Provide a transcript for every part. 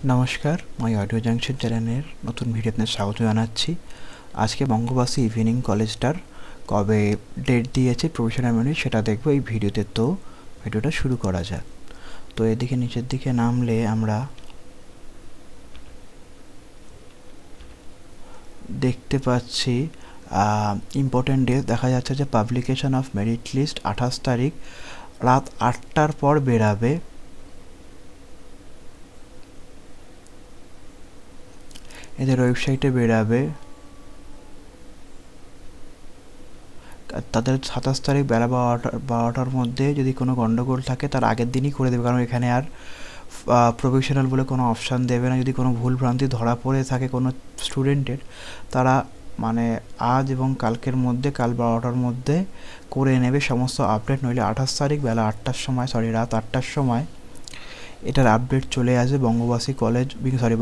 নমস্কার, মই audio junction চ্যানেলের নতুন ভিডিওতে স্বাগত জানাচ্ছি। আজকে বঙ্গবাসী ইভিনিং কলেজটার কবে ডেট দিয়েছে প্রফেশনাল মেনু সেটা দেখব এই ভিডিওতে। তো ভিডিওটা শুরু করা যাক। তো এদিকে নিচের দিকে নামলে আমরা দেখতে পাচ্ছি ইম্পর্টেন্ট ডেট দেখা যাচ্ছে যে পাবলিকেশন অফ মেরিট লিস্ট 28 তারিখ রাত 8টার পর বেরাবে। এদের ওয়েবসাইটে বেরাবে। তাদের 27 তারিখ বেলা 12টার মধ্যে যদি কোনো গন্ডগোল থাকে তার আগের দিনই করে দেবে, কারণ এখানে আর প্রফেশনাল বলে কোনো অপশান দেবে না। যদি কোনো ভুল ভ্রান্তি ধরা পড়ে থাকে কোনো স্টুডেন্টের, তারা মানে আজ এবং কালকের মধ্যে, কাল 12টার মধ্যে করে নেবে সমস্ত আপডেট। নইলে 28 তারিখ বেলা 8টার সময়, রাত 8টার সময় এটার আপডেট চলে আসবে বঙ্গবাসী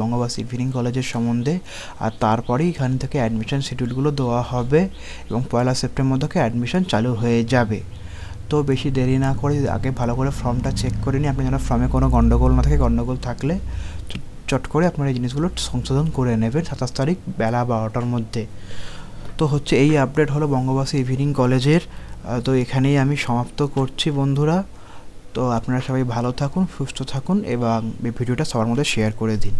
বঙ্গবাসী ইভিনিং কলেজের সম্বন্ধে। আর তারপরেই এখান থেকে অ্যাডমিশন শিডিউলগুলো দেওয়া হবে এবং 1 সেপ্টেম্বর থেকে অ্যাডমিশন চালু হয়ে যাবে। তো বেশি দেরি না করে আগে ভালো করে ফর্মটা চেক করে নিন, আপনি যেন ফর্মে কোনো গন্ডগোল না থাকে। গন্ডগোল থাকলে চট করে আপনারা এই জিনিসগুলো সংশোধন করে নেবেন 27 তারিখ বেলা 12টার মধ্যে। তো এই আপডেট হলো বঙ্গবাসী ইভিনিং কলেজের। তো এখানেই আমি সমাপ্ত করছি বন্ধুরা। তো আপনারা সবাই ভালো থাকুন, সুস্থ থাকুন এবং এই ভিডিওটা সবার মধ্যে শেয়ার করে দিন।